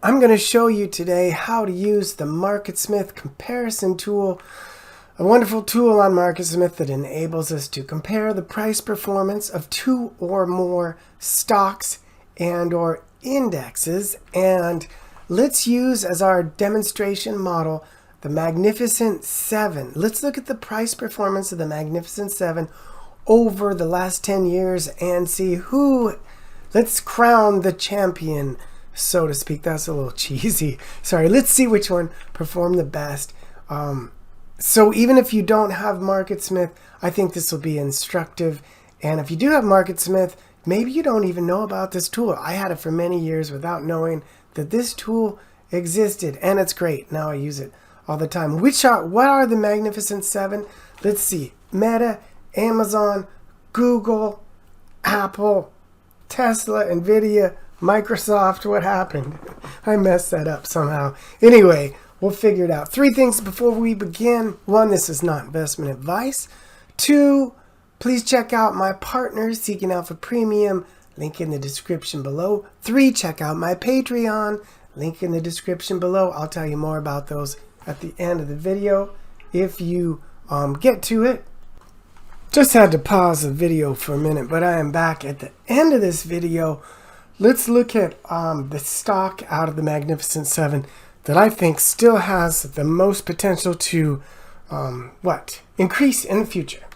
I'm going to show you today how to use the MarketSmith comparison tool, a wonderful tool on MarketSmith that enables us to compare the price performance of two or more stocks and or indexes. And let's use as our demonstration model the Magnificent Seven. Let's look at the price performance of the Magnificent Seven over the last 10 years and see let's crown the champion, so to speak. That's a little cheesy. Sorry, let's see which one performed the best. So even if you don't have MarketSmith, I think this will be instructive. And if you do have MarketSmith, maybe you don't even know about this tool. I had it for many years without knowing that this tool existed, and it's great. Now I use it all the time. What are the Magnificent Seven? Let's see. Meta, Amazon, Google, Apple, Tesla, NVIDIA, Microsoft. What happened? I messed that up somehow. Anyway, we'll figure it out. 3 things before we begin. 1, this is not investment advice. 2, please check out my partners, Seeking Alpha Premium, link in the description below. 3, check out my Patreon, link in the description below. I'll tell you more about those at the end of the video if you get to it. Just had to pause the video for a minute, but I am back at the end of this video. Let's look at the stock out of the Magnificent Seven that I think still has the most potential to increase in the future.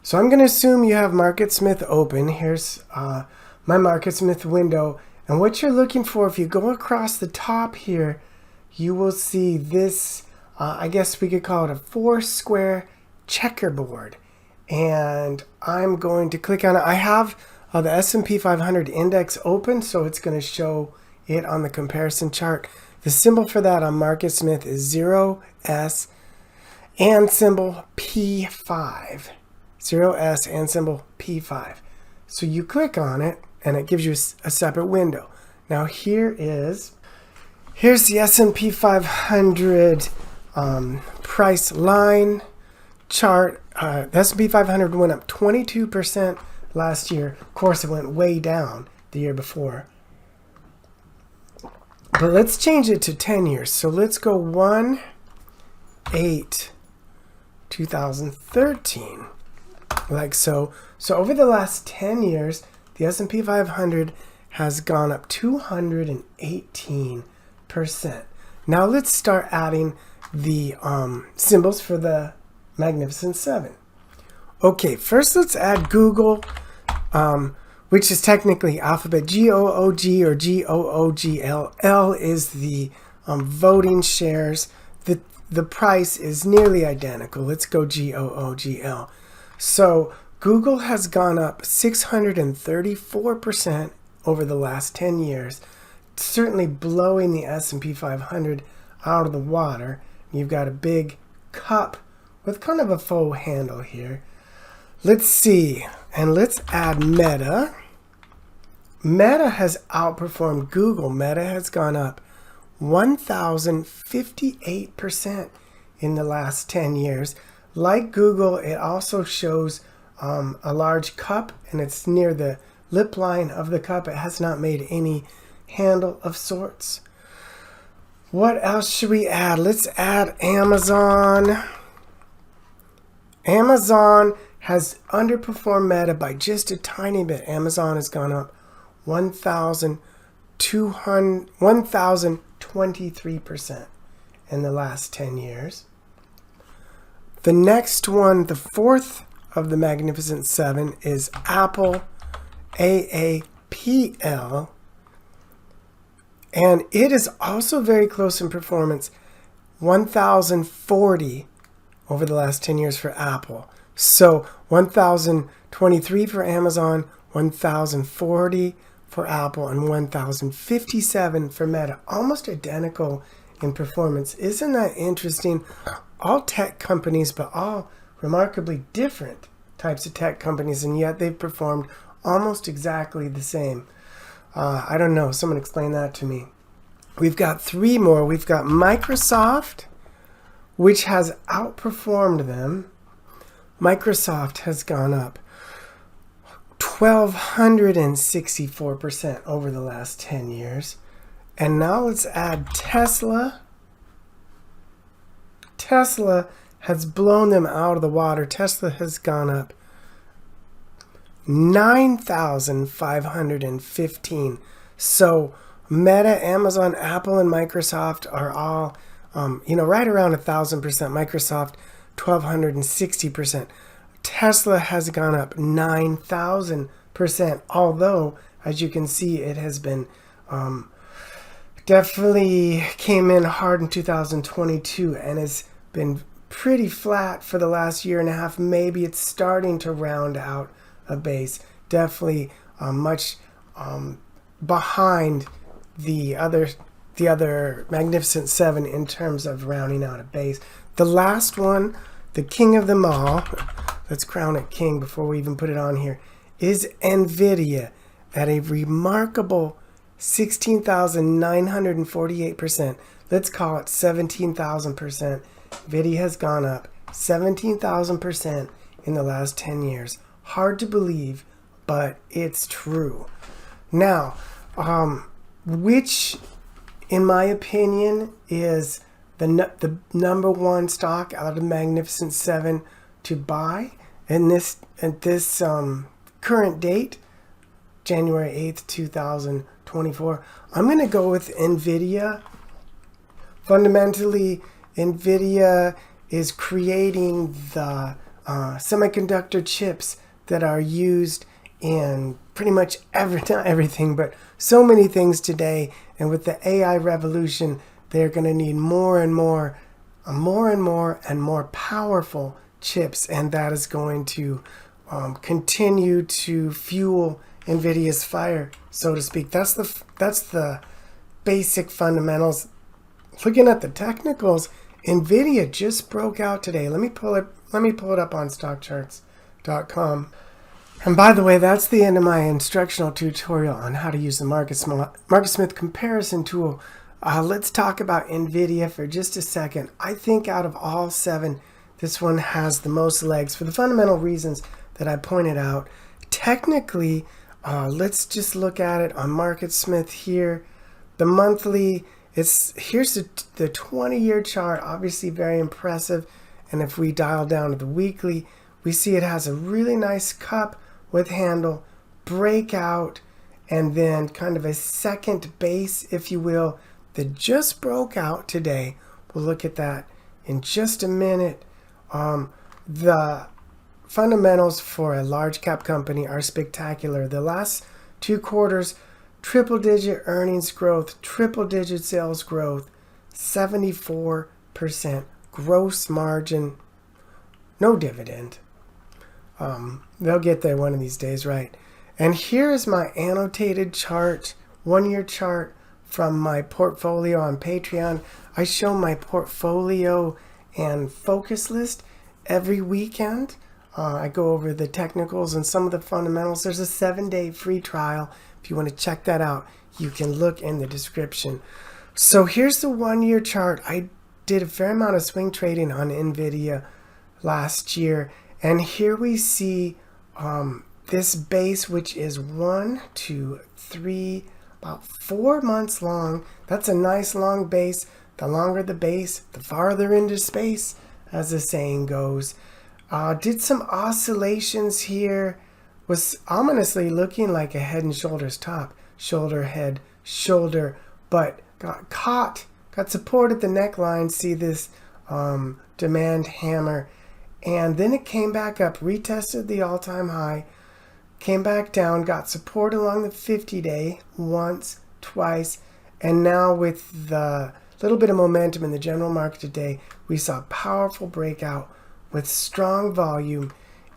So I'm going to assume you have MarketSmith open. Here's my MarketSmith window. And what you're looking for, if you go across the top here, you will see this, I guess we could call it a 4-square checkerboard. And I'm going to click on it. I have the S&P 500 index open, so it's going to show it on the comparison chart. The symbol for that on MarketSmith is 0S and symbol P5. 0S and symbol P5. So you click on it, and it gives you a separate window. Now here's the S&P 500 price line chart. The S&P 500 went up 22% last year. Of course, it went way down the year before. But let's change it to 10 years. So let's go 1/8/2013, like so. So over the last 10 years, the S&P 500 has gone up 218%. Now let's start adding the symbols for the Magnificent Seven. Okay, first let's add Google, which is technically alphabet. GOOG or GOOGL. L is the voting shares. The price is nearly identical. Let's go GOOGL. So Google has gone up 634% over the last 10 years, certainly blowing the S&P 500 out of the water. You've got a big cup with kind of a faux handle here. Let's see, and let's add Meta. Meta has outperformed Google. Meta has gone up 1,058% in the last 10 years. Like Google, it also shows a large cup, and it's near the lip line of the cup. It has not made any handle of sorts. What else should we add? Let's add Amazon. Amazon has underperformed Meta by just a tiny bit. Amazon has gone up 1,023% in the last 10 years. The next one, the fourth of the Magnificent Seven, is Apple, AAPL. And it is also very close in performance, 1,040 over the last 10 years for Apple. So 1,023 for Amazon, 1,040 for Apple, and 1,057 for Meta. Almost identical in performance. Isn't that interesting? All tech companies, but all remarkably different types of tech companies, and yet they've performed almost exactly the same. I don't know. Someone explain that to me. We've got 3 more. We've got Microsoft, which has outperformed them. Microsoft has gone up 1,264% over the last 10 years. And now let's add Tesla. Tesla has blown them out of the water. Tesla has gone up 9,515. So Meta, Amazon, Apple, and Microsoft are all, right around 1,000%. Microsoft, 1,260%. Tesla has gone up 9,000%. Although, as you can see, it has been definitely came in hard in 2022 and has been pretty flat for the last year and a half. Maybe it's starting to round out a base. Definitely much behind the other Magnificent Seven in terms of rounding out a base. The last one, the king of them all, let's crown it king before we even put it on here, is NVIDIA at a remarkable 16,948%. Let's call it 17,000%. NVIDIA has gone up 17,000% in the last 10 years. Hard to believe, but it's true. Now, which, in my opinion, is the number one stock out of Magnificent Seven to buy at this current date, January 8th, 2024. I'm going to go with NVIDIA. Fundamentally, NVIDIA is creating the semiconductor chips that are used in pretty much not everything, but so many things today. And with the AI revolution, they're going to need more and more powerful chips, and that is going to continue to fuel NVIDIA's fire, so to speak. That's the basic fundamentals. Looking at the technicals, NVIDIA just broke out today. Let me pull it up on stockcharts.com. And by the way, that's the end of my instructional tutorial on how to use the MarketSmith comparison tool. Let's talk about NVIDIA for just a second. I think out of all seven, this one has the most legs for the fundamental reasons that I pointed out. Technically, let's just look at it on MarketSmith here. The monthly, here's the 20-year chart, obviously very impressive. And if we dial down to the weekly, we see it has a really nice cup with handle, breakout, and then kind of a second base, if you will, that just broke out today. We'll look at that in just a minute. The fundamentals for a large cap company are spectacular. The last 2 quarters, triple-digit earnings growth, triple-digit sales growth, 74% gross margin, no dividend. They'll get there one of these days, right? And here is my annotated chart, 1-year chart from my portfolio on Patreon. I show my portfolio and focus list every weekend. I go over the technicals and some of the fundamentals. There's a 7-day free trial. If you want to check that out, you can look in the description. So here's the 1-year chart. I did a fair amount of swing trading on NVIDIA last year. And here we see this base, which is 1, 2, 3, about 4 months long. That's a nice long base. The longer the base, the farther into space, as the saying goes. Did some oscillations here. Was ominously looking like a head and shoulders top. Shoulder, head, shoulder. But got caught. Got support at the neckline. See this demand hammer. And then it came back up, retested the all-time high, came back down, got support along the 50-day once, twice, and now with the little bit of momentum in the general market today, we saw a powerful breakout with strong volume.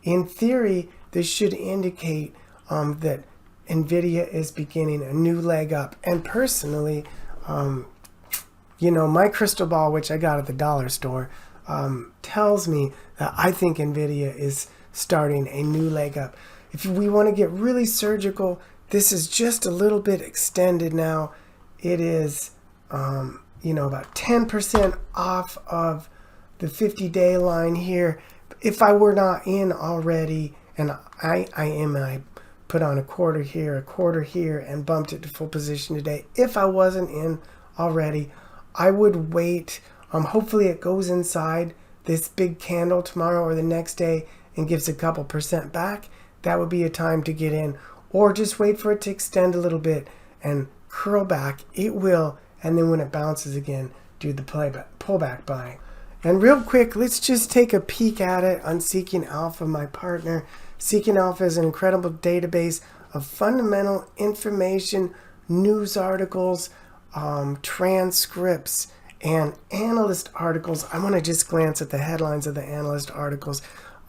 In theory, this should indicate that NVIDIA is beginning a new leg up. And personally, my crystal ball, which I got at the dollar store, tells me that I think NVIDIA is starting a new leg up. If we want to get really surgical, this is just a little bit extended now. It is, about 10% off of the 50-day line here. If I were not in already, and I am, I put on a quarter here, and bumped it to full position today. If I wasn't in already, I would wait. Hopefully it goes inside this big candle tomorrow or the next day and gives a couple percent back. That would be a time to get in, or just wait for it to extend a little bit and curl back. It will, and then when it bounces again, do the pullback buying. And real quick, let's just take a peek at it on Seeking Alpha, my partner. Seeking Alpha is an incredible database of fundamental information, news articles, transcripts, and analyst articles. I want to just glance at the headlines of the analyst articles.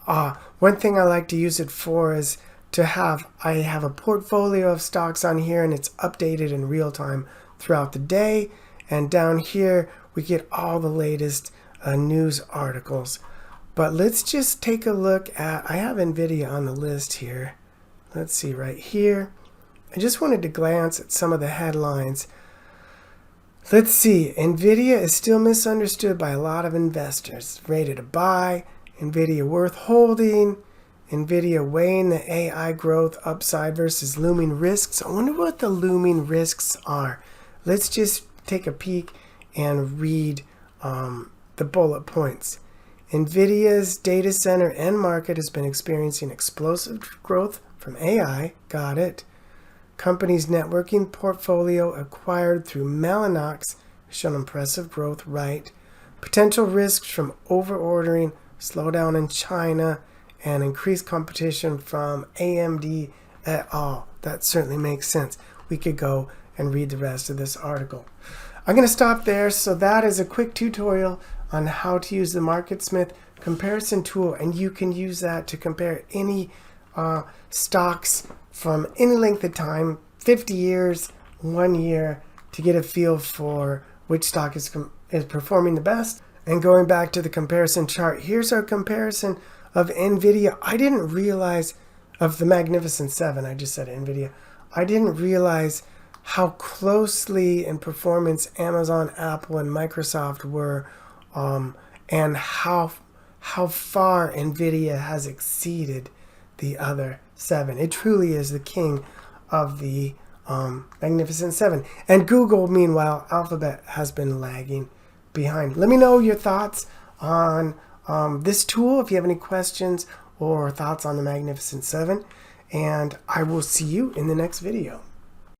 One thing I like to use it for is I have a portfolio of stocks on here, and it's updated in real time throughout the day. And down here, we get all the latest news articles. But let's just take a look at, I have NVIDIA on the list here. Let's see right here. I just wanted to glance at some of the headlines. Let's see, NVIDIA is still misunderstood by a lot of investors. Rated a buy, NVIDIA worth holding, NVIDIA weighing the AI growth upside versus looming risks. I wonder what the looming risks are. Let's just take a peek and read the bullet points. NVIDIA's data center end market has been experiencing explosive growth from AI. Got it. Company's networking portfolio acquired through Mellanox has shown impressive growth. Right. Potential risks from over-ordering, slowdown in China, and increased competition from AMD et al. That certainly makes sense. We could go and read the rest of this article. I'm going to stop there. So that is a quick tutorial on how to use the MarketSmith comparison tool, and you can use that to compare any stocks from any length of time, 50 years, 1 year, to get a feel for which stock is performing the best. And going back to the comparison chart, here's our comparison of NVIDIA. I didn't realize, of the Magnificent Seven, I just said NVIDIA. I didn't realize how closely in performance Amazon, Apple, and Microsoft were, and how far NVIDIA has exceeded the other seven. It truly is the king of the Magnificent Seven. And Google, meanwhile, Alphabet has been lagging behind. Let me know your thoughts on this tool if you have any questions or thoughts on the Magnificent Seven, and I will see you in the next video.